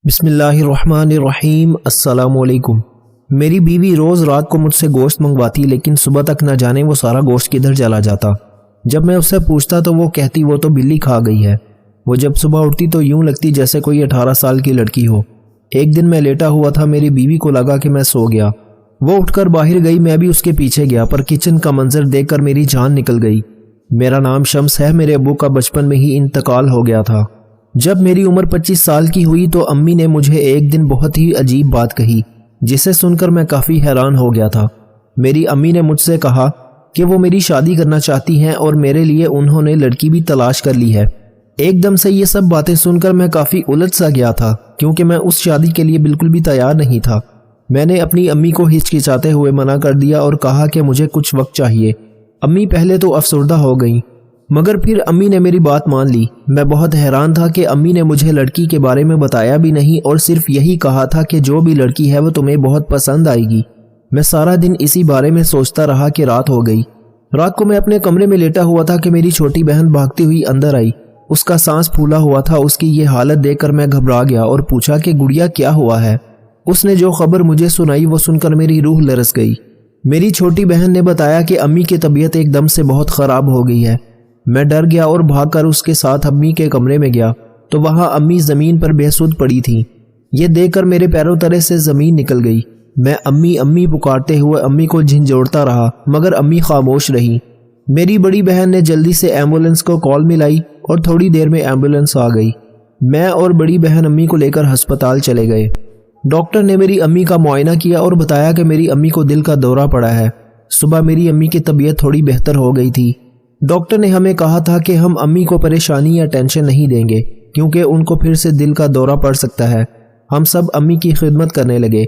بسم اللہ الرحمن الرحیم۔ السلام علیکم۔ میری بیوی روز رات کو مجھ سے گوشت منگواتی، لیکن صبح تک نہ جانے وہ سارا گوشت کدھر چلا جاتا۔ جب میں اس سے پوچھتا تو وہ کہتی وہ تو بلی کھا گئی ہے۔ وہ جب صبح اٹھتی تو یوں لگتی جیسے کوئی 18 سال کی لڑکی ہو۔ ایک دن میں لیٹا ہوا تھا، میری بیوی کو لگا کہ میں سو گیا۔ وہ اٹھ کر باہر گئی، میں بھی اس کے پیچھے گیا، پر کچن کا منظر دیکھ کر میری جان نکل گئی۔ میرا نام شمس ہے، میرے ابو کا بچپن میں ہی انتقال ہو گیا تھا۔ جب میری عمر 25 سال کی ہوئی تو امی نے مجھے ایک دن بہت ہی عجیب بات کہی، جسے سن کر میں کافی حیران ہو گیا تھا۔ میری امی نے مجھ سے کہا کہ وہ میری شادی کرنا چاہتی ہیں اور میرے لیے انہوں نے لڑکی بھی تلاش کر لی ہے۔ ایک دم سے یہ سب باتیں سن کر میں کافی الجھ سا گیا تھا، کیونکہ میں اس شادی کے لیے بالکل بھی تیار نہیں تھا۔ میں نے اپنی امی کو ہچکچاتے ہوئے منع کر دیا اور کہا کہ مجھے کچھ وقت چاہیے۔ امی پہلے تو افسردہ ہو گئیں، مگر پھر امی نے میری بات مان لی۔ میں بہت حیران تھا کہ امی نے مجھے لڑکی کے بارے میں بتایا بھی نہیں اور صرف یہی کہا تھا کہ جو بھی لڑکی ہے وہ تمہیں بہت پسند آئے گی۔ میں سارا دن اسی بارے میں سوچتا رہا کہ رات ہو گئی۔ رات کو میں اپنے کمرے میں لیٹا ہوا تھا کہ میری چھوٹی بہن بھاگتی ہوئی اندر آئی۔ اس کا سانس پھولا ہوا تھا۔ اس کی یہ حالت دیکھ کر میں گھبرا گیا اور پوچھا کہ گڑیا کیا ہوا ہے؟ اس نے جو خبر مجھے سنائی وہ سن کر میری روح لرز گئی۔ میری چھوٹی بہن نے بتایا کہ امی کی طبیعت ایک دم سے بہت خراب ہو گئی ہے۔ میں ڈر گیا اور بھاگ کر اس کے ساتھ امی کے کمرے میں گیا تو وہاں امی زمین پر بے سود پڑی تھیں۔ یہ دیکھ کر میرے پیروں تلے سے زمین نکل گئی۔ میں امی امی پکارتے ہوئے امی کو جھنجھوڑتا رہا، مگر امی خاموش رہی۔ میری بڑی بہن نے جلدی سے ایمبولینس کو کال ملائی اور تھوڑی دیر میں ایمبولینس آ گئی۔ میں اور بڑی بہن امی کو لے کر ہسپتال چلے گئے۔ ڈاکٹر نے میری امی کا معائنہ کیا اور بتایا کہ میری امی کو دل کا دورہ پڑا ہے۔ صبح میری امی کی طبیعت تھوڑی بہتر ہو گئی تھی۔ ڈاکٹر نے ہمیں کہا تھا کہ ہم امی کو پریشانی یا ٹینشن نہیں دیں گے، کیونکہ ان کو پھر سے دل کا دورہ پڑ سکتا ہے۔ ہم سب امی کی خدمت کرنے لگے۔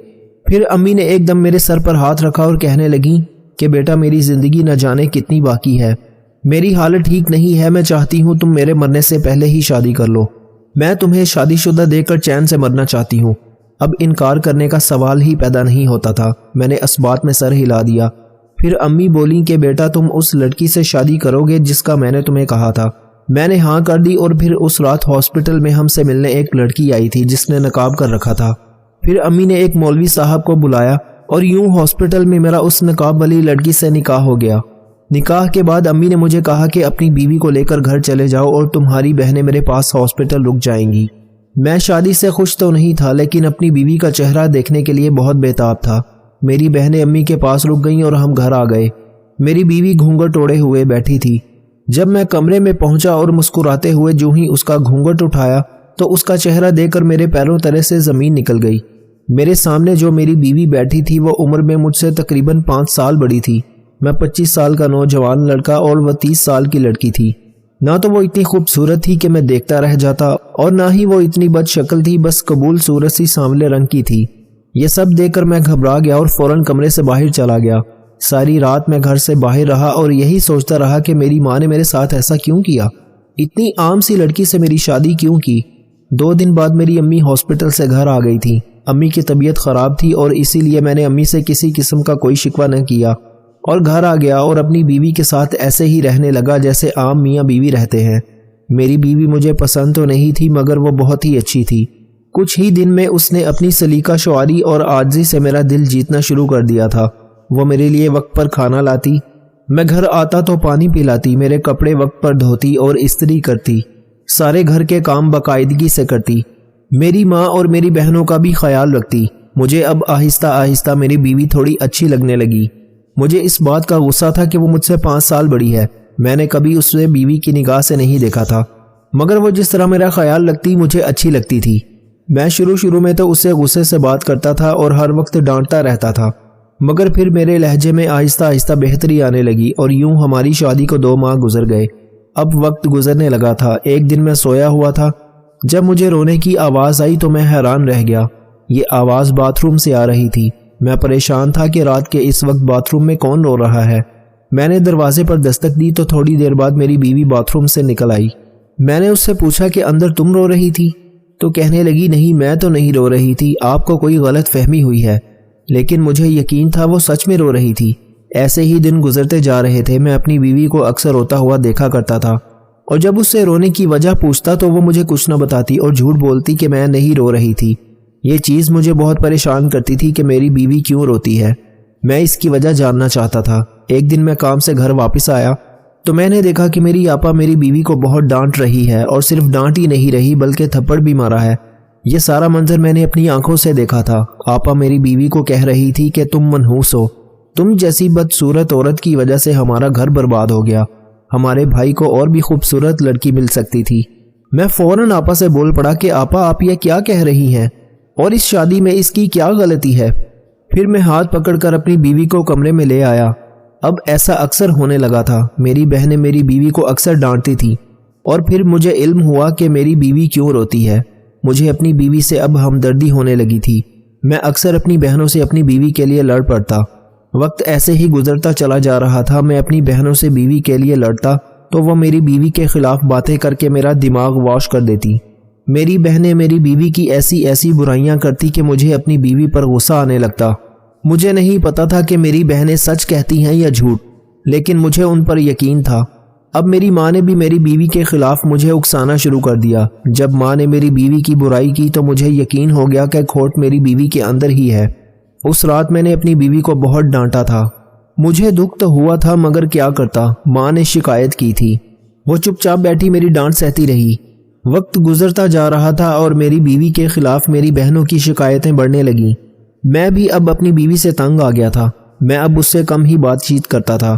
پھر امی نے ایک دم میرے سر پر ہاتھ رکھا اور کہنے لگیں کہ بیٹا میری زندگی نہ جانے کتنی باقی ہے۔ میری حالت ٹھیک نہیں ہے، میں چاہتی ہوں تم میرے مرنے سے پہلے ہی شادی کر لو۔ میں تمہیں شادی شدہ دیکھ کر چین سے مرنا چاہتی ہوں۔ اب انکار کرنے کا سوال ہی پیدا نہیں ہوتا تھا۔ میں نے اس بات میں سر ہلا دیا۔ پھر امی بولیں کہ بیٹا تم اس لڑکی سے شادی کرو گے جس کا میں نے تمہیں کہا تھا۔ میں نے ہاں کر دی اور پھر اس رات ہاسپٹل میں ہم سے ملنے ایک لڑکی آئی تھی جس نے نقاب کر رکھا تھا۔ پھر امی نے ایک مولوی صاحب کو بلایا اور یوں ہاسپٹل میں میرا اس نقاب والی لڑکی سے نکاح ہو گیا۔ نکاح کے بعد امی نے مجھے کہا کہ اپنی بیوی کو لے کر گھر چلے جاؤ اور تمہاری بہنیں میرے پاس ہاسپٹل رک جائیں گی۔ میں شادی سے خوش تو نہیں تھا، لیکن اپنی بیوی کا چہرہ دیکھنے کے لیے بہت بےتاب تھا۔ میری بہنیں امی کے پاس رک گئیں اور ہم گھر آ گئے۔ میری بیوی گھونگھٹ اوڑے ہوئے بیٹھی تھی۔ جب میں کمرے میں پہنچا اور مسکراتے ہوئے جو ہی اس کا گھونگھٹ اٹھایا تو اس کا چہرہ دیکھ کر میرے پیروں تلے سے زمین نکل گئی۔ میرے سامنے جو میری بیوی بیٹھی تھی وہ عمر میں مجھ سے تقریباً 5 سال بڑی تھی۔ میں 25 سال کا نوجوان لڑکا اور وہ 30 سال کی لڑکی تھی۔ نہ تو وہ اتنی خوبصورت تھی کہ میں دیکھتا رہ جاتا، اور نہ ہی وہ اتنی بد شکل تھی، بس قبول صورت سی سانولے رنگ کی تھی۔ یہ سب دیکھ کر میں گھبرا گیا اور فوراً کمرے سے باہر چلا گیا۔ ساری رات میں گھر سے باہر رہا اور یہی سوچتا رہا کہ میری ماں نے میرے ساتھ ایسا کیوں کیا، اتنی عام سی لڑکی سے میری شادی کیوں کی۔ 2 دن بعد میری امی ہاسپٹل سے گھر آ گئی تھی۔ امی کی طبیعت خراب تھی اور اسی لیے میں نے امی سے کسی قسم کا کوئی شکوہ نہ کیا اور گھر آ گیا اور اپنی بیوی کے ساتھ ایسے ہی رہنے لگا جیسے عام میاں بیوی رہتے ہیں۔ میری بیوی مجھے پسند تو نہیں تھی، مگر وہ بہت ہی اچھی تھی۔ کچھ ہی دن میں اس نے اپنی سلیقہ شعاری اور عاجزی سے میرا دل جیتنا شروع کر دیا تھا۔ وہ میرے لیے وقت پر کھانا لاتی، میں گھر آتا تو پانی پلاتی، میرے کپڑے وقت پر دھوتی اور استری کرتی، سارے گھر کے کام باقاعدگی سے کرتی، میری ماں اور میری بہنوں کا بھی خیال رکھتی۔ مجھے اب آہستہ آہستہ میری بیوی تھوڑی اچھی لگنے لگی۔ مجھے اس بات کا غصہ تھا کہ وہ مجھ سے 5 سال بڑی ہے۔ میں نے کبھی اسے بیوی کی نگاہ سے نہیں دیکھا تھا، مگر وہ جس طرح میرا خیال رکھتی مجھے اچھی لگتی تھی۔ میں شروع میں تو اسے غصے سے بات کرتا تھا اور ہر وقت ڈانٹتا رہتا تھا، مگر پھر میرے لہجے میں آہستہ آہستہ بہتری آنے لگی اور یوں ہماری شادی کو 2 ماہ گزر گئے۔ اب وقت گزرنے لگا تھا۔ ایک دن میں سویا ہوا تھا، جب مجھے رونے کی آواز آئی تو میں حیران رہ گیا۔ یہ آواز باتھ روم سے آ رہی تھی۔ میں پریشان تھا کہ رات کے اس وقت باتھ روم میں کون رو رہا ہے۔ میں نے دروازے پر دستک دی تو تھوڑی دیر بعد میری بیوی باتھ روم سے نکل آئی۔ میں نے اس سے پوچھا کہ اندر تم رو رہی تھی؟ تو کہنے لگی نہیں، میں تو نہیں رو رہی تھی، آپ کو کوئی غلط فہمی ہوئی ہے۔ لیکن مجھے یقین تھا وہ سچ میں رو رہی تھی۔ ایسے ہی دن گزرتے جا رہے تھے۔ میں اپنی بیوی کو اکثر روتا ہوا دیکھا کرتا تھا، اور جب اس سے رونے کی وجہ پوچھتا تو وہ مجھے کچھ نہ بتاتی اور جھوٹ بولتی کہ میں نہیں رو رہی تھی۔ یہ چیز مجھے بہت پریشان کرتی تھی کہ میری بیوی کیوں روتی ہے۔ میں اس کی وجہ جاننا چاہتا تھا۔ ایک دن میں کام سے گھر واپس آیا تو میں نے دیکھا کہ میری آپا میری بیوی کو بہت ڈانٹ رہی ہے، اور صرف ڈانٹ ہی نہیں رہی بلکہ تھپڑ بھی مارا ہے۔ یہ سارا منظر میں نے اپنی آنکھوں سے دیکھا تھا۔ آپا میری بیوی کو کہہ رہی تھی کہ تم منحوس ہو، تم جیسی بدصورت عورت کی وجہ سے ہمارا گھر برباد ہو گیا، ہمارے بھائی کو اور بھی خوبصورت لڑکی مل سکتی تھی۔ میں فوراً آپا سے بول پڑا کہ آپا آپ یہ کیا کہہ رہی ہیں، اور اس شادی میں اس کی کیا غلطی ہے؟ پھر میں ہاتھ پکڑ کر اپنی بیوی کو کمرے میں لے آیا۔ اب ایسا اکثر ہونے لگا تھا، میری بہنیں میری بیوی کو اکثر ڈانٹتی تھی، اور پھر مجھے علم ہوا کہ میری بیوی کیوں روتی ہے۔ مجھے اپنی بیوی سے اب ہمدردی ہونے لگی تھی۔ میں اکثر اپنی بہنوں سے اپنی بیوی کے لیے لڑ پڑتا۔ وقت ایسے ہی گزرتا چلا جا رہا تھا، میں اپنی بہنوں سے بیوی کے لیے لڑتا تو وہ میری بیوی کے خلاف باتیں کر کے میرا دماغ واش کر دیتی۔ میری بہنیں میری بیوی کی ایسی برائیاں کرتی کہ مجھے اپنی بیوی پر غصہ آنے لگتا۔ مجھے نہیں پتا تھا کہ میری بہنیں سچ کہتی ہیں یا جھوٹ، لیکن مجھے ان پر یقین تھا۔ اب میری ماں نے بھی میری بیوی کے خلاف مجھے اکسانا شروع کر دیا۔ جب ماں نے میری بیوی کی برائی کی تو مجھے یقین ہو گیا کہ کھوٹ میری بیوی کے اندر ہی ہے۔ اس رات میں نے اپنی بیوی کو بہت ڈانٹا تھا۔ مجھے دکھ تو ہوا تھا مگر کیا کرتا، ماں نے شکایت کی تھی۔ وہ چپ چاپ بیٹھی میری ڈانٹ سہتی رہی۔ وقت گزرتا جا رہا تھا اور میری بیوی کے خلاف میری بہنوں کی شکایتیں بڑھنے لگیں۔ میں بھی اب اپنی بیوی سے تنگ آ گیا تھا۔ میں اب اس سے کم ہی بات چیت کرتا تھا۔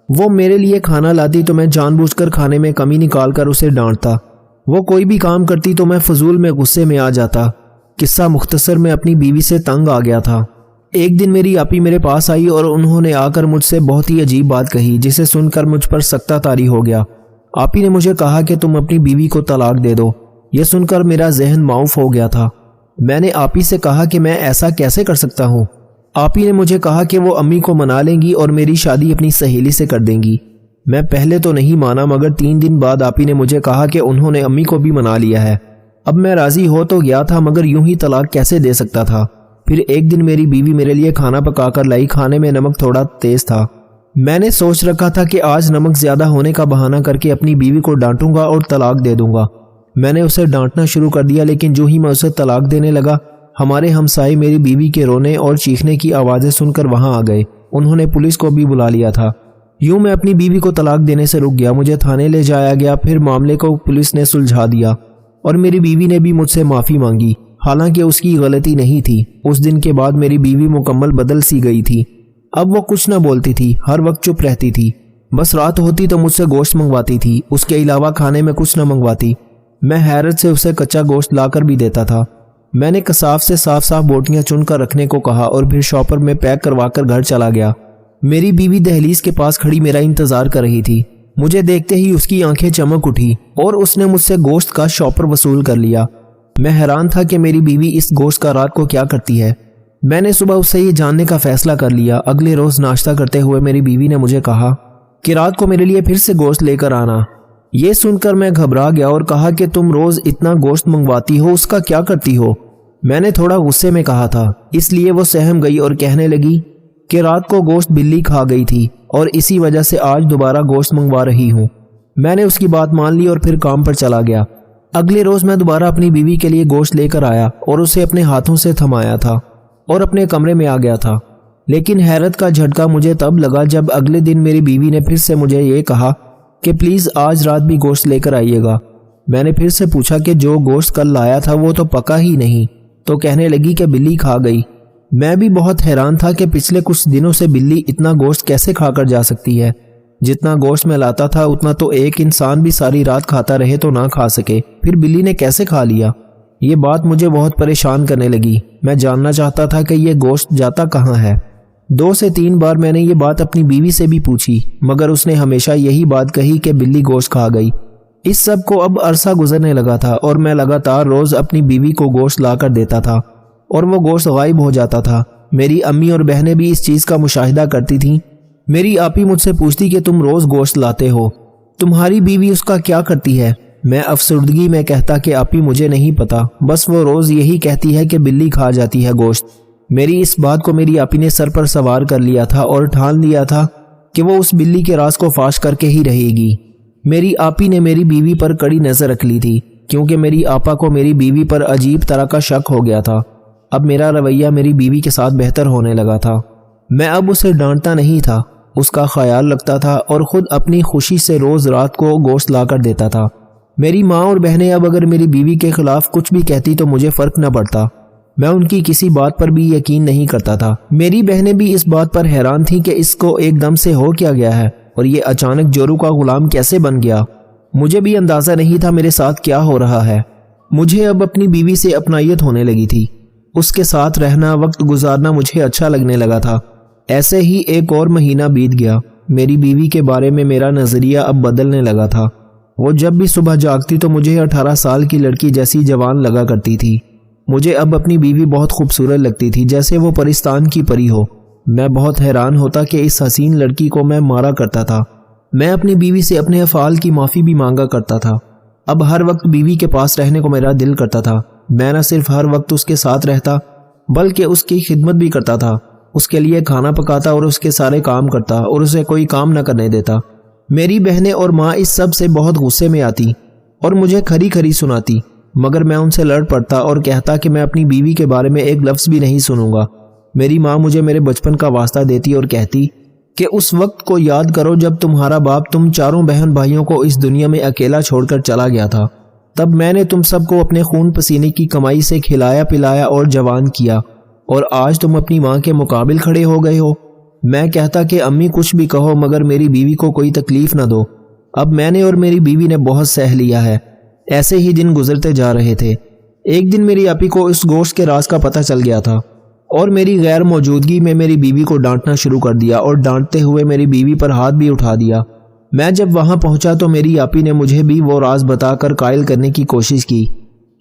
وہ میرے لیے کھانا لاتی تو میں جان بوجھ کر کھانے میں کمی نکال کر اسے ڈانٹتا۔ وہ کوئی بھی کام کرتی تو میں فضول میں غصے میں آ جاتا۔ قصہ مختصر میں اپنی بیوی سے تنگ آ گیا تھا۔ ایک دن میری آپی میرے پاس آئی اور انہوں نے آ کر مجھ سے بہت ہی عجیب بات کہی، جسے سن کر مجھ پر سکتہ طاری ہو گیا۔ آپی نے مجھے کہا کہ تم اپنی بیوی کو طلاق دے دو۔ یہ سن کر میرا ذہن معاف ہو گیا تھا۔ میں نے آپی سے کہا کہ میں ایسا کیسے کر سکتا ہوں؟ آپی نے مجھے کہا کہ وہ امی کو منا لیں گی اور میری شادی اپنی سہیلی سے کر دیں گی۔ میں پہلے تو نہیں مانا، مگر 3 دن بعد آپی نے مجھے کہا کہ انہوں نے امی کو بھی منا لیا ہے۔ اب میں راضی ہو تو گیا تھا، مگر یوں ہی طلاق کیسے دے سکتا تھا؟ پھر ایک دن میری بیوی میرے لیے کھانا پکا کر لائی۔ کھانے میں نمک تھوڑا تیز تھا۔ میں نے سوچ رکھا تھا کہ آج نمک زیادہ ہونے کا بہانہ کر کے اپنی بیوی کو ڈانٹوں گا اور طلاق دے دوں گا۔ میں نے اسے ڈانٹنا شروع کر دیا، لیکن جو ہی میں اسے طلاق دینے لگا، ہمارے ہمسائے میری بیوی کے رونے اور چیخنے کی آوازیں سن کر وہاں آ گئے۔ انہوں نے پولیس کو بھی بلا لیا تھا۔ یوں میں اپنی بیوی کو طلاق دینے سے رک گیا۔ مجھے تھانے لے جایا گیا۔ پھر معاملے کو پولیس نے سلجھا دیا اور میری بیوی نے بھی مجھ سے معافی مانگی، حالانکہ اس کی غلطی نہیں تھی۔ اس دن کے بعد میری بیوی مکمل بدل سی گئی تھی۔ اب وہ کچھ نہ بولتی تھی، ہر وقت چپ رہتی تھی۔ بس رات ہوتی تو مجھ سے گوشت منگواتی تھی، اس کے علاوہ کھانے میں کچھ نہ منگواتی۔ میں حیرت سے اسے کچا گوشت لا کر بھی دیتا تھا۔ میں نے کساف سے صاف بوٹیاں چن کر رکھنے کو کہا اور پھر شاپر میں پیک کروا کر گھر چلا گیا۔ میری بیوی دہلیز کے پاس کھڑی میرا انتظار کر رہی تھی۔ مجھے دیکھتے ہی اس کی آنکھیں چمک اٹھی اور اس نے مجھ سے گوشت کا شاپر وصول کر لیا۔ میں حیران تھا کہ میری بیوی اس گوشت کا رات کو کیا کرتی ہے۔ میں نے صبح اس سے یہ جاننے کا فیصلہ کر لیا۔ اگلے روز ناشتہ کرتے ہوئے میری بیوی نے مجھے کہا کہ رات کو میرے لیے پھر سے گوشت لے کر آنا۔ یہ سن کر میں گھبرا گیا اور کہا کہ تم روز اتنا گوشت منگواتی ہو، اس کا کیا کرتی ہو؟ میں نے تھوڑا غصے میں کہا تھا، اس لیے وہ سہم گئی اور کہنے لگی کہ رات کو گوشت بلی کھا گئی تھی اور اسی وجہ سے آج دوبارہ گوشت منگوا رہی ہوں۔ میں نے اس کی بات مان لی اور پھر کام پر چلا گیا۔ اگلے روز میں دوبارہ اپنی بیوی کے لیے گوشت لے کر آیا اور اسے اپنے ہاتھوں سے تھمایا تھا اور اپنے کمرے میں آ گیا تھا۔ لیکن حیرت کا جھٹکا مجھے تب لگا جب اگلے دن میری بیوی نے پھر سے مجھے یہ کہا کہ پلیز آج رات بھی گوشت لے کر آئیے گا۔ میں نے پھر سے پوچھا کہ جو گوشت کل لایا تھا وہ تو پکا ہی نہیں، تو کہنے لگی کہ بلی کھا گئی۔ میں بھی بہت حیران تھا کہ پچھلے کچھ دنوں سے بلی اتنا گوشت کیسے کھا کر جا سکتی ہے۔ جتنا گوشت میں لاتا تھا اتنا تو ایک انسان بھی ساری رات کھاتا رہے تو نہ کھا سکے، پھر بلی نے کیسے کھا لیا؟ یہ بات مجھے بہت پریشان کرنے لگی۔ میں جاننا چاہتا تھا کہ یہ گوشت جاتا کہاں ہے۔ 2 سے 3 بار میں نے یہ بات اپنی بیوی سے بھی پوچھی، مگر اس نے ہمیشہ یہی بات کہی کہ بلی گوشت کھا گئی۔ اس سب کو اب عرصہ گزرنے لگا تھا اور میں لگاتار روز اپنی بیوی کو گوشت لا کر دیتا تھا اور وہ گوشت غائب ہو جاتا تھا۔ میری امی اور بہنیں بھی اس چیز کا مشاہدہ کرتی تھیں۔ میری آپی مجھ سے پوچھتی کہ تم روز گوشت لاتے ہو، تمہاری بیوی اس کا کیا کرتی ہے؟ میں افسردگی میں کہتا کہ آپی مجھے نہیں پتا، بس وہ روز یہی کہتی ہے کہ بلی کھا جاتی ہے گوشت۔ میری اس بات کو میری آپی نے سر پر سوار کر لیا تھا اور ٹھان لیا تھا کہ وہ اس بلی کے راز کو فاش کر کے ہی رہے گی۔ میری آپی نے میری بیوی پر کڑی نظر رکھ لی تھی، کیونکہ میری آپا کو میری بیوی پر عجیب طرح کا شک ہو گیا تھا۔ اب میرا رویہ میری بیوی کے ساتھ بہتر ہونے لگا تھا۔ میں اب اسے ڈانٹتا نہیں تھا، اس کا خیال رکھتا تھا اور خود اپنی خوشی سے روز رات کو گوشت لا کر دیتا تھا۔ میری ماں اور بہنیں اب اگر میری بیوی کے خلاف کچھ بھی کہتی تو مجھے فرق نہ پڑتا، میں ان کی کسی بات پر بھی یقین نہیں کرتا تھا۔ میری بہنیں بھی اس بات پر حیران تھیں کہ اس کو ایک دم سے ہو کیا گیا ہے اور یہ اچانک جورو کا غلام کیسے بن گیا۔ مجھے بھی اندازہ نہیں تھا میرے ساتھ کیا ہو رہا ہے۔ مجھے اب اپنی بیوی سے اپنائیت ہونے لگی تھی، اس کے ساتھ رہنا، وقت گزارنا مجھے اچھا لگنے لگا تھا۔ ایسے ہی ایک اور مہینہ بیت گیا۔ میری بیوی کے بارے میں میرا نظریہ اب بدلنے لگا تھا۔ وہ جب بھی صبح جاگتی تو مجھے 18 سال کی لڑکی جیسی جوان لگا کرتی تھی۔ مجھے اب اپنی بیوی بہت خوبصورت لگتی تھی، جیسے وہ پرستان کی پری ہو۔ میں بہت حیران ہوتا کہ اس حسین لڑکی کو میں مارا کرتا تھا۔ میں اپنی بیوی سے اپنے افعال کی معافی بھی مانگا کرتا تھا۔ اب ہر وقت بیوی کے پاس رہنے کو میرا دل کرتا تھا۔ میں نہ صرف ہر وقت اس کے ساتھ رہتا بلکہ اس کی خدمت بھی کرتا تھا، اس کے لیے کھانا پکاتا اور اس کے سارے کام کرتا اور اسے کوئی کام نہ کرنے دیتا۔ میری بہنیں اور ماں اس سب سے بہت غصے میں آتی اور مجھے کھری کھری سناتی، مگر میں ان سے لڑ پڑتا اور کہتا کہ میں اپنی بیوی کے بارے میں ایک لفظ بھی نہیں سنوں گا۔ میری ماں مجھے میرے بچپن کا واسطہ دیتی اور کہتی کہ اس وقت کو یاد کرو جب تمہارا باپ تم چاروں بہن بھائیوں کو اس دنیا میں اکیلا چھوڑ کر چلا گیا تھا۔ تب میں نے تم سب کو اپنے خون پسینے کی کمائی سے کھلایا پلایا اور جوان کیا، اور آج تم اپنی ماں کے مقابل کھڑے ہو گئے ہو۔ میں کہتا کہ امی کچھ بھی کہو مگر میری بیوی کو کوئی تکلیف نہ دو۔ اب میں نے اور میری بیوی نے بہت سہ لیا ہے۔ ایسے ہی دن گزرتے جا رہے تھے۔ ایک دن میری آپی کو اس گوشت کے راز کا پتہ چل گیا تھا اور میری غیر موجودگی میں میری بیوی کو ڈانٹنا شروع کر دیا اور ڈانٹتے ہوئے میری بیوی پر ہاتھ بھی اٹھا دیا۔ میں جب وہاں پہنچا تو میری آپی نے مجھے بھی وہ راز بتا کر قائل کرنے کی کوشش کی۔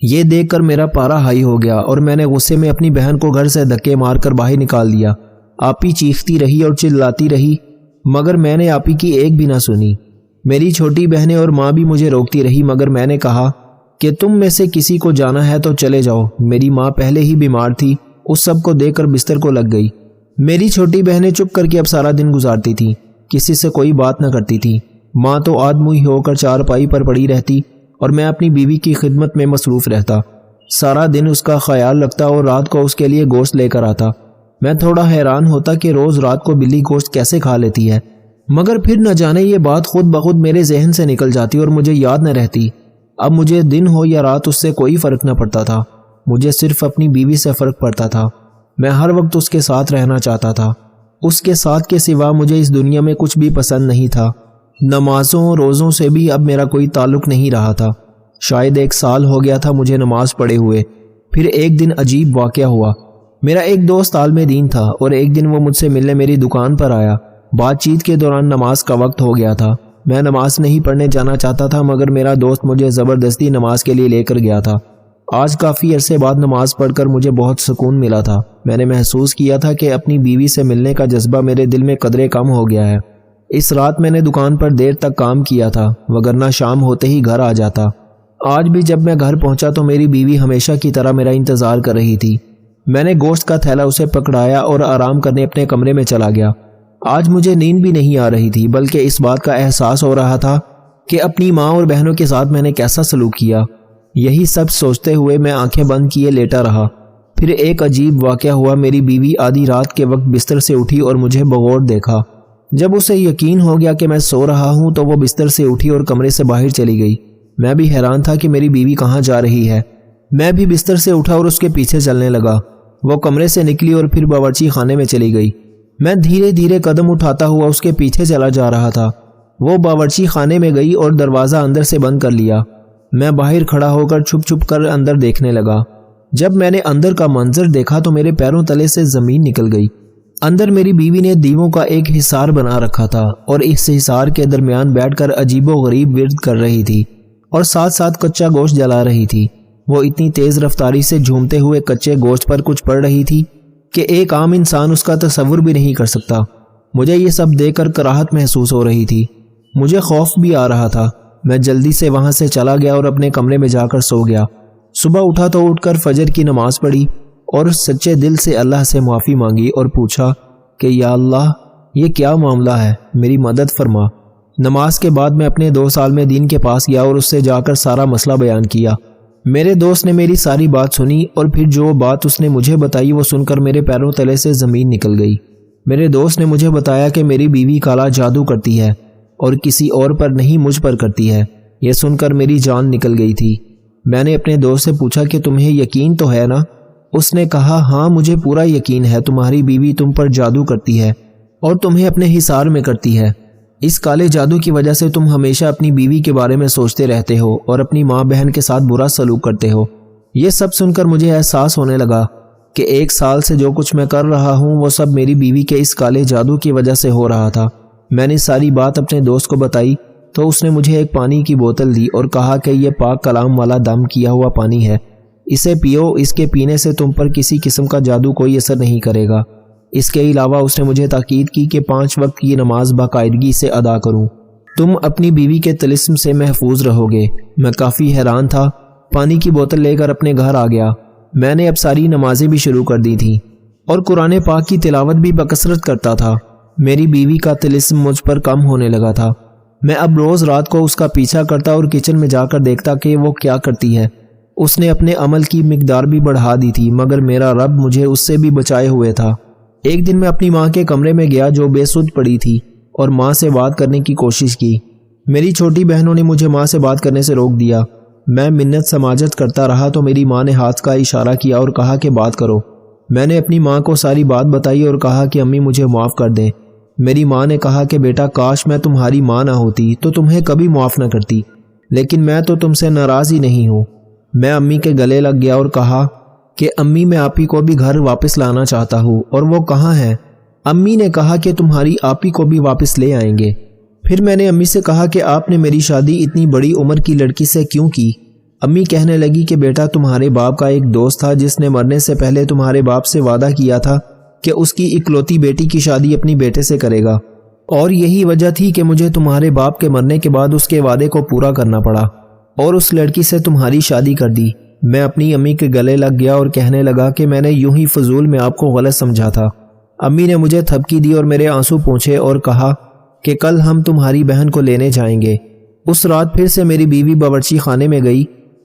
یہ دیکھ کر میرا پارا ہائی ہو گیا اور میں نے غصے میں اپنی بہن کو گھر سے دھکے مار کر باہر نکال دیا۔ آپی چیختی رہی اور چلاتی رہی مگر میں نے آپی کی ایک بھی نہ سنی۔ میری چھوٹی بہنیں اور ماں بھی مجھے روکتی رہی مگر میں نے کہا کہ تم میں سے کسی کو جانا ہے تو چلے جاؤ۔ میری ماں پہلے ہی بیمار تھی، اس سب کو دیکھ کر بستر کو لگ گئی۔ میری چھوٹی بہنیں چپ کر کے اب سارا دن گزارتی تھیں، کسی سے کوئی بات نہ کرتی تھی۔ ماں تو آدموئی ہو کر چارپائی پر پڑی رہتی اور میں اپنی بیوی کی خدمت میں مصروف رہتا، سارا دن اس کا خیال رکھتا اور رات کو اس کے لیے گوشت لے کر آتا۔ میں تھوڑا حیران ہوتا کہ روز رات کو بلی گوشت کیسے کھا لیتی ہے، مگر پھر نہ جانے یہ بات خود بخود میرے ذہن سے نکل جاتی اور مجھے یاد نہ رہتی۔ اب مجھے دن ہو یا رات اس سے کوئی فرق نہ پڑتا تھا، مجھے صرف اپنی بیوی سے فرق پڑتا تھا۔ میں ہر وقت اس کے ساتھ رہنا چاہتا تھا، اس کے ساتھ کے سوا مجھے اس دنیا میں کچھ بھی پسند نہیں تھا۔ نمازوں روزوں سے بھی اب میرا کوئی تعلق نہیں رہا تھا۔ شاید 1 سال ہو گیا تھا مجھے نماز پڑھے ہوئے۔ پھر ایک دن عجیب واقعہ ہوا۔ میرا ایک دوست عالم دین تھا اور ایک دن وہ مجھ سے ملنے میری دکان پر آیا۔ بات چیت کے دوران نماز کا وقت ہو گیا تھا۔ میں نماز نہیں پڑھنے جانا چاہتا تھا مگر میرا دوست مجھے زبردستی نماز کے لیے لے کر گیا تھا۔ آج کافی عرصے بعد نماز پڑھ کر مجھے بہت سکون ملا تھا۔ میں نے محسوس کیا تھا کہ اپنی بیوی سے ملنے کا جذبہ میرے دل میں قدرے کم ہو گیا ہے۔ اس رات میں نے دکان پر دیر تک کام کیا تھا وگرنہ شام ہوتے ہی گھر آ جاتا۔ آج بھی جب میں گھر پہنچا تو میری بیوی ہمیشہ کی طرح میرا انتظار کر رہی تھی۔ میں نے گوشت کا تھیلا اسے پکڑایا اور آرام کرنے اپنے کمرے میں چلا گیا۔ آج مجھے نیند بھی نہیں آ رہی تھی بلکہ اس بات کا احساس ہو رہا تھا کہ اپنی ماں اور بہنوں کے ساتھ میں نے کیسا سلوک کیا۔ یہی سب سوچتے ہوئے میں آنکھیں بند کیے لیٹا رہا۔ پھر ایک عجیب واقعہ ہوا۔ میری بیوی آدھی رات کے وقت بستر سے اٹھی اور مجھے بغور دیکھا۔ جب اسے یقین ہو گیا کہ میں سو رہا ہوں تو وہ بستر سے اٹھی اور کمرے سے باہر چلی گئی۔ میں بھی حیران تھا کہ میری بیوی کہاں جا رہی ہے۔ میں بھی بستر سے اٹھا اور اس کے پیچھے چلنے لگا۔ وہ کمرے سے نکلی اور پھر باورچی خانے میں چلی گئی۔ میں دھیرے دھیرے قدم اٹھاتا ہوا اس کے پیچھے چلا جا رہا تھا۔ وہ باورچی خانے میں گئی اور دروازہ اندر سے بند کر لیا۔ میں باہر کھڑا ہو کر چھپ چھپ کر اندر دیکھنے لگا۔ جب میں نے اندر کا منظر دیکھا تو میرے پیروں تلے سے زمین نکل گئی۔ اندر میری بیوی نے دیووں کا ایک حصار بنا رکھا تھا اور اس حصار کے درمیان بیٹھ کر عجیب و غریب ورد کر رہی تھی اور ساتھ ساتھ کچا گوشت جلا رہی تھی۔ وہ اتنی تیز رفتاری سے جھومتے ہوئے کچے گوشت پر کچھ پڑھ رہی تھی کہ ایک عام انسان اس کا تصور بھی نہیں کر سکتا۔ مجھے یہ سب دیکھ کر کراہت محسوس ہو رہی تھی، مجھے خوف بھی آ رہا تھا۔ میں جلدی سے وہاں سے چلا گیا اور اپنے کمرے میں جا کر سو گیا۔ صبح اٹھا تو اٹھ کر فجر کی نماز پڑھی اور سچے دل سے اللہ سے معافی مانگی اور پوچھا کہ یا اللہ یہ کیا معاملہ ہے، میری مدد فرما۔ نماز کے بعد میں اپنے 2 سال میں دین کے پاس گیا اور اس سے جا کر سارا مسئلہ بیان کیا۔ میرے دوست نے میری ساری بات سنی اور پھر جو بات اس نے مجھے بتائی وہ سن کر میرے پیروں تلے سے زمین نکل گئی۔ میرے دوست نے مجھے بتایا کہ میری بیوی کالا جادو کرتی ہے اور کسی اور پر نہیں مجھ پر کرتی ہے۔ یہ سن کر میری جان نکل گئی تھی۔ میں نے اپنے دوست سے پوچھا کہ تمہیں یقین تو ہے نا؟ اس نے کہا ہاں مجھے پورا یقین ہے، تمہاری بیوی تم پر جادو کرتی ہے اور تمہیں اپنے حصار میں کرتی ہے۔ اس کالے جادو کی وجہ سے تم ہمیشہ اپنی بیوی کے بارے میں سوچتے رہتے ہو اور اپنی ماں بہن کے ساتھ برا سلوک کرتے ہو۔ یہ سب سن کر مجھے احساس ہونے لگا کہ 1 سال سے جو کچھ میں کر رہا ہوں وہ سب میری بیوی کے اس کالے جادو کی وجہ سے ہو رہا تھا۔ میں نے ساری بات اپنے دوست کو بتائی تو اس نے مجھے ایک پانی کی بوتل دی اور کہا کہ یہ پاک کلام والا دم کیا ہوا پانی ہے، اسے پیو، اس کے پینے سے تم پر کسی قسم کا جادو کوئی اثر نہیں کرے گا۔ اس کے علاوہ اس نے مجھے تاکید کی کہ 5 وقت کی نماز باقاعدگی سے ادا کروں، تم اپنی بیوی کے طلسم سے محفوظ رہو گے۔ میں کافی حیران تھا، پانی کی بوتل لے کر اپنے گھر آ گیا۔ میں نے اب ساری نمازیں بھی شروع کر دی تھیں اور قرآن پاک کی تلاوت بھی بکثرت کرتا تھا۔ میری بیوی کا طلسم مجھ پر کم ہونے لگا تھا۔ میں اب روز رات کو اس کا پیچھا کرتا اور کچن میں جا کر دیکھتا کہ وہ کیا کرتی ہے۔ اس نے اپنے عمل کی مقدار بھی بڑھا دی تھی، مگر میرا رب مجھے اس سے بھی بچائے ہوئے تھا۔ ایک دن میں اپنی ماں کے کمرے میں گیا جو بے سدھ پڑی تھی اور ماں سے بات کرنے کی کوشش کی۔ میری چھوٹی بہنوں نے مجھے ماں سے بات کرنے سے روک دیا۔ میں منت سماجت کرتا رہا تو میری ماں نے ہاتھ کا اشارہ کیا اور کہا کہ بات کرو۔ میں نے اپنی ماں کو ساری بات بتائی اور کہا کہ امی مجھے معاف کر دیں۔ میری ماں نے کہا کہ بیٹا کاش میں تمہاری ماں نہ ہوتی تو تمہیں کبھی معاف نہ کرتی، لیکن میں تو تم سے ناراض ہی نہیں ہوں۔ میں امی کے گلے لگ گیا اور کہا کہ امی میں آپ ہی کو بھی گھر واپس لانا چاہتا ہوں۔ اور وہ کہاں ہیں؟ امی نے کہا کہ تمہاری آپ ہی کو بھی واپس لے آئیں گے۔ پھر میں نے امی سے کہا کہ آپ نے میری شادی اتنی بڑی عمر کی لڑکی سے کیوں کی؟ امی کہنے لگی کہ بیٹا تمہارے باپ کا ایک دوست تھا جس نے مرنے سے پہلے تمہارے باپ سے وعدہ کیا تھا کہ اس کی اکلوتی بیٹی کی شادی اپنی بیٹے سے کرے گا، اور یہی وجہ تھی کہ مجھے تمہارے باپ کے مرنے کے بعد اس کے وعدے کو پورا کرنا پڑا اور اس لڑکی سے تمہاری شادی کر دی۔ میں اپنی امی کے گلے لگ گیا اور کہنے لگا کہ میں نے یوں ہی فضول میں آپ کو غلط سمجھا تھا۔ امی نے مجھے تھپکی دی اور میرے آنسو پونچھے اور کہا کہ کل ہم تمہاری بہن کو لینے جائیں گے۔ اس رات پھر سے میری بیوی باورچی خانے میں گئی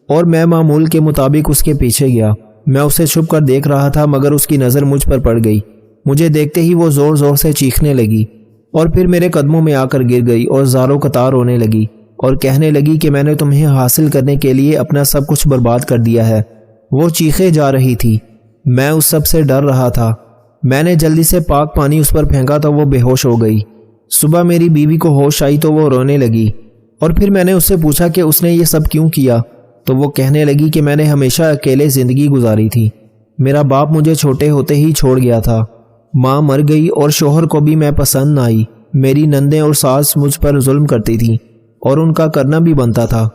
اور میں معمول کے مطابق اس کے پیچھے گیا۔ میں اسے چھپ کر دیکھ رہا تھا مگر اس کی نظر مجھ پر پڑ گئی۔ مجھے دیکھتے ہی وہ زور زور سے چیخنے لگی اور پھر میرے قدموں میں آ کر گر گئی اور زاروں قطار رونے لگی اور کہنے لگی کہ میں نے تمہیں حاصل کرنے کے لیے اپنا سب کچھ برباد کر دیا ہے۔ وہ چیخے جا رہی تھی۔ میں اس سب سے ڈر رہا تھا۔ میں نے جلدی سے پاک پانی اس پر پھینکا تو وہ بے ہوش ہو گئی۔ صبح میری بیوی کو ہوش آئی تو وہ رونے لگی اور پھر میں نے اس سے پوچھا کہ اس نے یہ سب کیوں کیا تو وہ کہنے لگی کہ میں نے ہمیشہ اکیلے زندگی گزاری تھی۔ میرا باپ مجھے چھوٹے ہوتے ہی چھوڑ گیا تھا، ماں مر گئی اور شوہر کو بھی میں پسند نہ آئی۔ میری نندیں اور ساس مجھ پر ظلم کرتی تھیں اور ان کا کرنا بھی بنتا تھا۔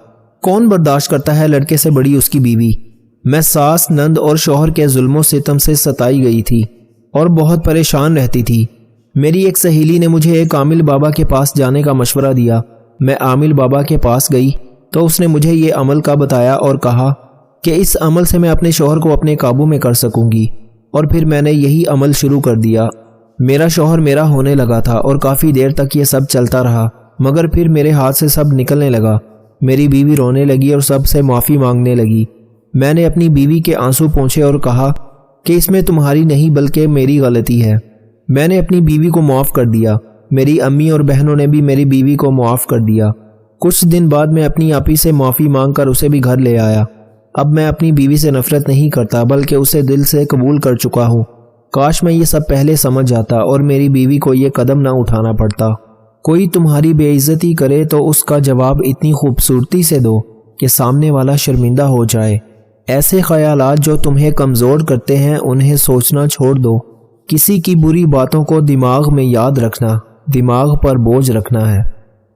کون برداشت کرتا ہے لڑکے سے بڑی اس کی بیوی؟ میں ساس، نند اور شوہر کے ظلم و ستم سے ستائی گئی تھی اور بہت پریشان رہتی تھی۔ میری ایک سہیلی نے مجھے ایک عامل بابا کے پاس جانے کا مشورہ دیا۔ میں عامل بابا کے پاس گئی تو اس نے مجھے یہ عمل کا بتایا اور کہا کہ اس عمل سے میں اپنے شوہر کو اپنے قابو میں کر سکوں گی، اور پھر میں نے یہی عمل شروع کر دیا۔ میرا شوہر میرا ہونے لگا تھا اور کافی دیر تک یہ سب چلتا رہا، مگر پھر میرے ہاتھ سے سب نکلنے لگا۔ میری بیوی رونے لگی اور سب سے معافی مانگنے لگی۔ میں نے اپنی بیوی کے آنسو پونچھے اور کہا کہ اس میں تمہاری نہیں بلکہ میری غلطی ہے۔ میں نے اپنی بیوی کو معاف کر دیا۔ میری امی اور بہنوں نے بھی میری بیوی کو معاف کر دیا۔ کچھ دن بعد میں اپنی آپی سے معافی مانگ کر اسے بھی گھر لے آیا۔ اب میں اپنی بیوی سے نفرت نہیں کرتا بلکہ اسے دل سے قبول کر چکا ہوں۔ کاش میں یہ سب پہلے سمجھ جاتا اور میری بیوی کو یہ قدم نہ اٹھانا پڑتا۔ کوئی تمہاری بے عزتی کرے تو اس کا جواب اتنی خوبصورتی سے دو کہ سامنے والا شرمندہ ہو جائے۔ ایسے خیالات جو تمہیں کمزور کرتے ہیں انہیں سوچنا چھوڑ دو۔ کسی کی بری باتوں کو دماغ میں یاد رکھنا دماغ پر بوجھ رکھنا ہے۔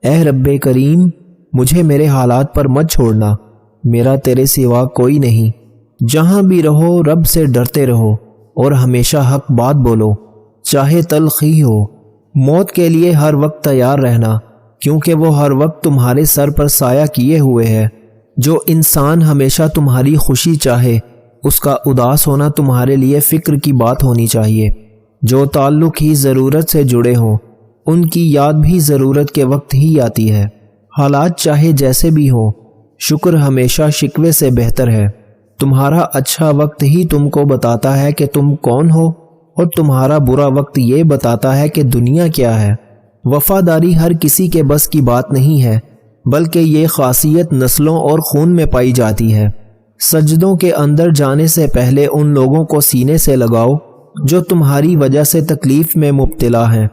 اے رب کریم، مجھے میرے حالات پر مت چھوڑنا، میرا تیرے سوا کوئی نہیں۔ جہاں بھی رہو رب سے ڈرتے رہو اور ہمیشہ حق بات بولو، چاہے تلخی ہو۔ موت کے لیے ہر وقت تیار رہنا، کیونکہ وہ ہر وقت تمہارے سر پر سایہ کیے ہوئے ہے۔ جو انسان ہمیشہ تمہاری خوشی چاہے، اس کا اداس ہونا تمہارے لیے فکر کی بات ہونی چاہیے۔ جو تعلق ہی ضرورت سے جڑے ہوں، ان کی یاد بھی ضرورت کے وقت ہی آتی ہے۔ حالات چاہے جیسے بھی ہوں، شکر ہمیشہ شکوے سے بہتر ہے۔ تمہارا اچھا وقت ہی تم کو بتاتا ہے کہ تم کون ہو، اور تمہارا برا وقت یہ بتاتا ہے کہ دنیا کیا ہے۔ وفاداری ہر کسی کے بس کی بات نہیں ہے، بلکہ یہ خاصیت نسلوں اور خون میں پائی جاتی ہے۔ سجدوں کے اندر جانے سے پہلے ان لوگوں کو سینے سے لگاؤ جو تمہاری وجہ سے تکلیف میں مبتلا ہیں،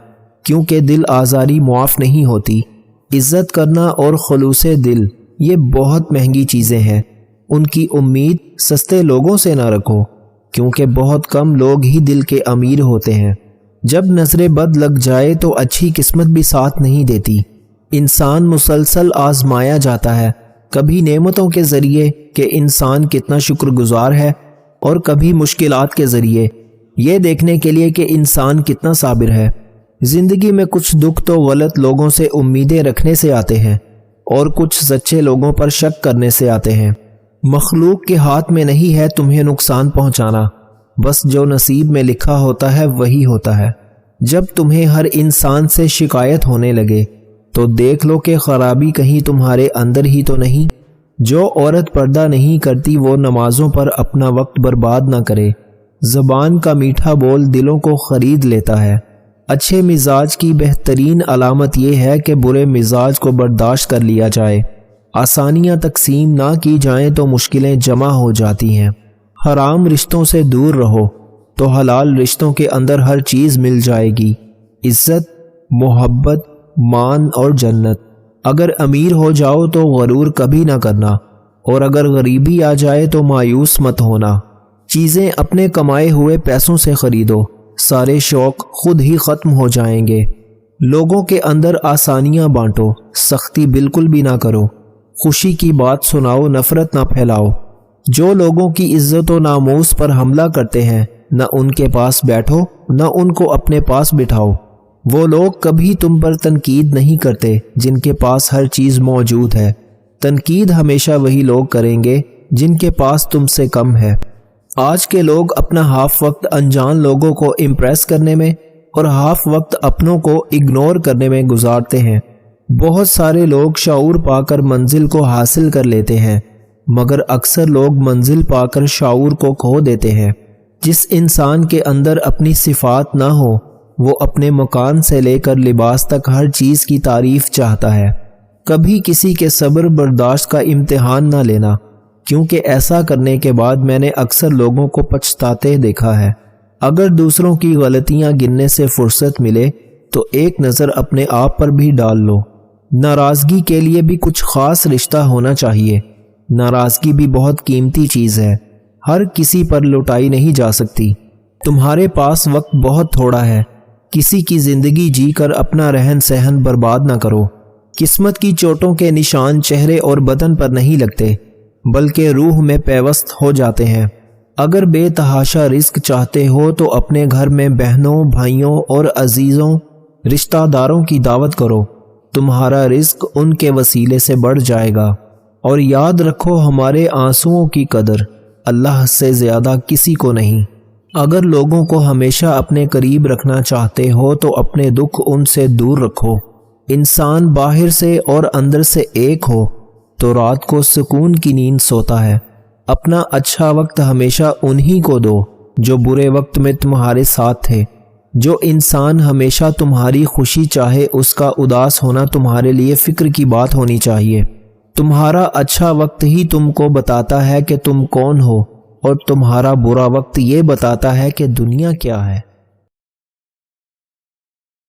کیونکہ دل آزاری معاف نہیں ہوتی۔ عزت کرنا اور خلوص دل یہ بہت مہنگی چیزیں ہیں، ان کی امید سستے لوگوں سے نہ رکھو، کیونکہ بہت کم لوگ ہی دل کے امیر ہوتے ہیں۔ جب نظر بد لگ جائے تو اچھی قسمت بھی ساتھ نہیں دیتی۔ انسان مسلسل آزمایا جاتا ہے، کبھی نعمتوں کے ذریعے کہ انسان کتنا شکر گزار ہے، اور کبھی مشکلات کے ذریعے یہ دیکھنے کے لیے کہ انسان کتنا صابر ہے۔ زندگی میں کچھ دکھ تو غلط لوگوں سے امیدیں رکھنے سے آتے ہیں، اور کچھ سچے لوگوں پر شک کرنے سے آتے ہیں۔ مخلوق کے ہاتھ میں نہیں ہے تمہیں نقصان پہنچانا، بس جو نصیب میں لکھا ہوتا ہے وہی ہوتا ہے۔ جب تمہیں ہر انسان سے شکایت ہونے لگے تو دیکھ لو کہ خرابی کہیں تمہارے اندر ہی تو نہیں۔ جو عورت پردہ نہیں کرتی وہ نمازوں پر اپنا وقت برباد نہ کرے۔ زبان کا میٹھا بول دلوں کو خرید لیتا ہے۔ اچھے مزاج کی بہترین علامت یہ ہے کہ برے مزاج کو برداشت کر لیا جائے۔ آسانیاں تقسیم نہ کی جائیں تو مشکلیں جمع ہو جاتی ہیں۔ حرام رشتوں سے دور رہو تو حلال رشتوں کے اندر ہر چیز مل جائے گی، عزت، محبت، مان اور جنت۔ اگر امیر ہو جاؤ تو غرور کبھی نہ کرنا، اور اگر غریبی آ جائے تو مایوس مت ہونا۔ چیزیں اپنے کمائے ہوئے پیسوں سے خریدو، سارے شوق خود ہی ختم ہو جائیں گے۔ لوگوں کے اندر آسانیاں بانٹو، سختی بالکل بھی نہ کرو۔ خوشی کی بات سناؤ، نفرت نہ پھیلاؤ۔ جو لوگوں کی عزت و ناموس پر حملہ کرتے ہیں، نہ ان کے پاس بیٹھو نہ ان کو اپنے پاس بٹھاؤ۔ وہ لوگ کبھی تم پر تنقید نہیں کرتے جن کے پاس ہر چیز موجود ہے۔ تنقید ہمیشہ وہی لوگ کریں گے جن کے پاس تم سے کم ہے۔ آج کے لوگ اپنا ہاف وقت انجان لوگوں کو امپریس کرنے میں اور ہاف وقت اپنوں کو اگنور کرنے میں گزارتے ہیں۔ بہت سارے لوگ شعور پا کر منزل کو حاصل کر لیتے ہیں، مگر اکثر لوگ منزل پا کر شعور کو کھو دیتے ہیں۔ جس انسان کے اندر اپنی صفات نہ ہو وہ اپنے مکان سے لے کر لباس تک ہر چیز کی تعریف چاہتا ہے۔ کبھی کسی کے صبر برداشت کا امتحان نہ لینا، کیونکہ ایسا کرنے کے بعد میں نے اکثر لوگوں کو پچھتاتے دیکھا ہے۔ اگر دوسروں کی غلطیاں گننے سے فرصت ملے تو ایک نظر اپنے آپ پر بھی ڈال لو۔ ناراضگی کے لیے بھی کچھ خاص رشتہ ہونا چاہیے۔ ناراضگی بھی بہت قیمتی چیز ہے، ہر کسی پر لٹائی نہیں جا سکتی۔ تمہارے پاس وقت بہت تھوڑا ہے، کسی کی زندگی جی کر اپنا رہن سہن برباد نہ کرو۔ قسمت کی چوٹوں کے نشان چہرے اور بدن پر نہیں لگتے، بلکہ روح میں پیوست ہو جاتے ہیں۔ اگر بے تحاشا رزق چاہتے ہو تو اپنے گھر میں بہنوں، بھائیوں اور عزیزوں، رشتہ داروں کی دعوت کرو، تمہارا رزق ان کے وسیلے سے بڑھ جائے گا۔ اور یاد رکھو ہمارے آنسوؤں کی قدر اللہ سے زیادہ کسی کو نہیں۔ اگر لوگوں کو ہمیشہ اپنے قریب رکھنا چاہتے ہو تو اپنے دکھ ان سے دور رکھو۔ انسان باہر سے اور اندر سے ایک ہو تو رات کو سکون کی نیند سوتا ہے۔ اپنا اچھا وقت ہمیشہ انہی کو دو جو برے وقت میں تمہارے ساتھ تھے۔ جو انسان ہمیشہ تمہاری خوشی چاہے اس کا اداس ہونا تمہارے لیے فکر کی بات ہونی چاہیے۔ تمہارا اچھا وقت ہی تم کو بتاتا ہے کہ تم کون ہو، اور تمہارا برا وقت یہ بتاتا ہے کہ دنیا کیا ہے۔